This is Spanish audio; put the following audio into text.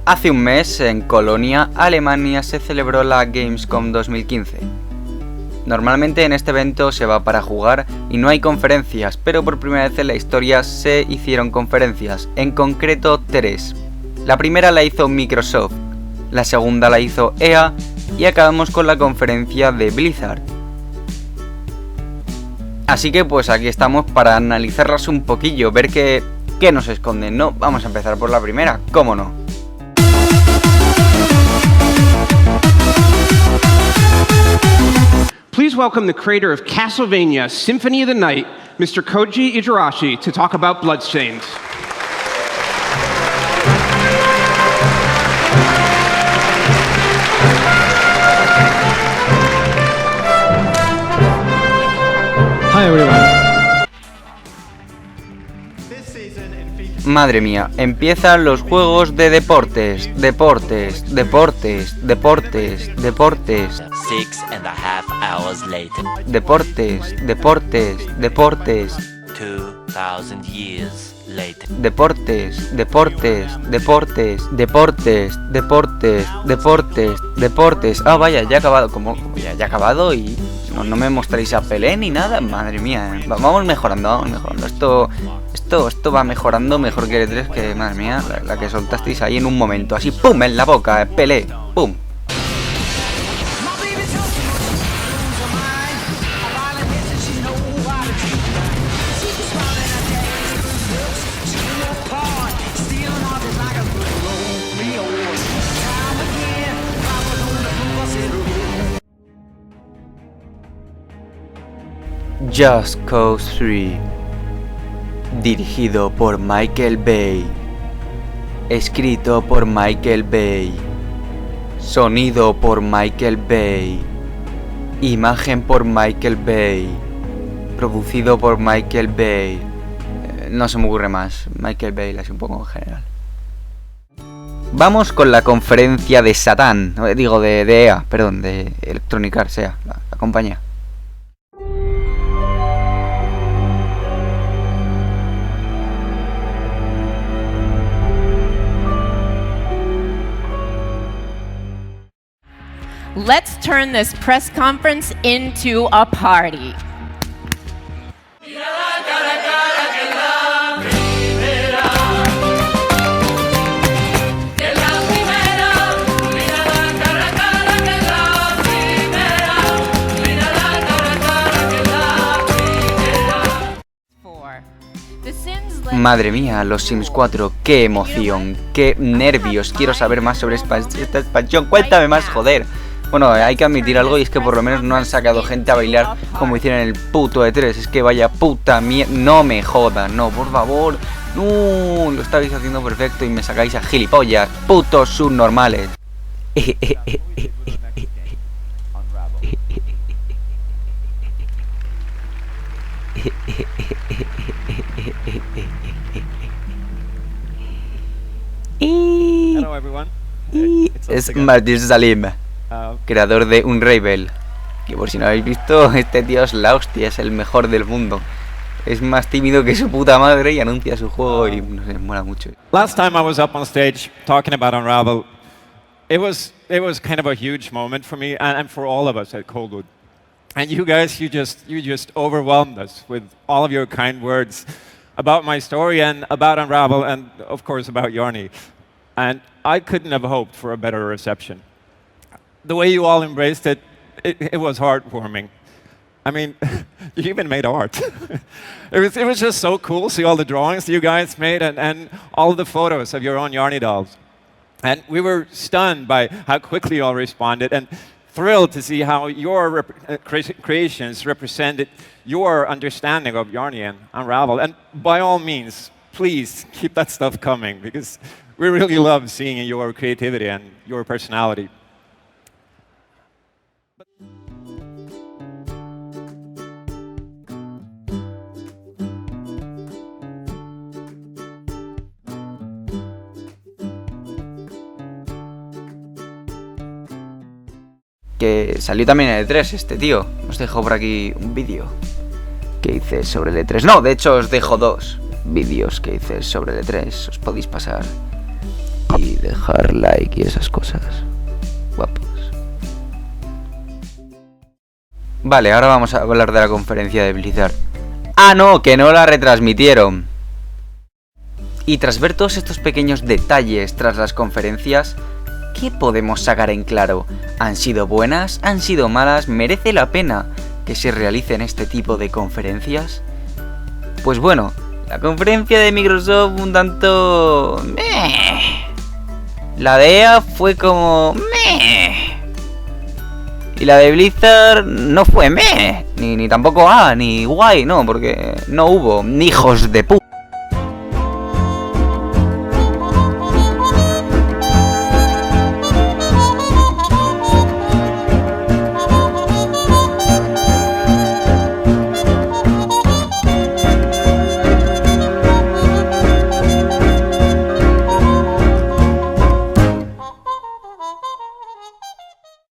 Hace un mes, en Colonia, Alemania, se celebró la Gamescom 2015. Normalmente en este evento se va para jugar y no hay conferencias, pero por primera vez en la historia se hicieron conferencias, en concreto 3. La primera la hizo Microsoft, la segunda la hizo EA y acabamos con la conferencia de Blizzard. Así que pues aquí estamos para analizarlas un poquillo, ver qué nos esconden, ¿no? Vamos a empezar por la primera, ¿cómo no? Please welcome the creator of Castlevania Symphony of the Night, Mr. Koji Igarashi, to talk about Bloodstained. Hi everyone. Madre mía, empiezan los juegos de deportes. 6.5 hours later. Deportes. 2,000 years later. Deportes. Ah, vaya, ya ha acabado. ¿Cómo? Ya ha acabado y no me mostráis a Pelé ni nada. Madre mía, vamos mejorando. Esto va mejorando mejor que el E3, que madre mía, la que soltasteis ahí en un momento. Así, pum, en la boca, Pelé, pum. Just Cause 3, dirigido por Michael Bay, escrito por Michael Bay, sonido por Michael Bay, imagen por Michael Bay, producido por Michael Bay. No se me ocurre más, Michael Bay, así un poco en general. Vamos con la conferencia de Satán, digo de EA, perdón, de Electronic Arts, EA, la compañía. Let's turn this press conference into a party. Madre mía, los Sims 4, qué emoción, qué nervios, quiero saber más sobre esta expansión, cuéntame más, joder. Bueno, hay que admitir algo y es que por lo menos no han sacado gente a bailar como hicieron en el puto E3. Es que vaya puta mierda, no me jodan, no, por favor. No, lo estabais haciendo perfecto y me sacáis a gilipollas, putos subnormales. Hello everyone. Es Martin Salim, creador de Unravel, que por si no habéis visto, este tío es la hostia, es el mejor del mundo. Es más tímido que su puta madre y anuncia su juego y no sé, mola mucho. Last time I was up on stage talking about Unravel, it was kind of a huge moment for me and for all of us at Coldwood. And you guys, you just overwhelmed us with all of your kind words about my story and about Unravel and of course about Yarny. And I couldn't have hoped for a better reception. The way you all embraced it, it was heartwarming. I mean, you even made art. it was just so cool to see all the drawings you guys made and all the photos of your own Yarny dolls. And we were stunned by how quickly you all responded and thrilled to see how your creations represented your understanding of Yarny and Unravel. And by all means, please keep that stuff coming because we really love seeing your creativity and your personality. Que salió también en el E3 este tío. Os dejo por aquí un vídeo que hice sobre el E3. No, de hecho os dejo dos vídeos que hice sobre el E3. Os podéis pasar y dejar like y esas cosas. Guapos. Vale, ahora vamos a hablar de la conferencia de Blizzard. ¡Ah, no! Que no la retransmitieron. Y tras ver todos estos pequeños detalles tras las conferencias, ¿qué podemos sacar en claro? ¿Han sido buenas? ¿Han sido malas? ¿Merece la pena que se realicen este tipo de conferencias? Pues bueno, la conferencia de Microsoft un tanto... La de EA fue como... Y la de Blizzard no fue ni tampoco ni guay, no, porque no hubo hijos de puta.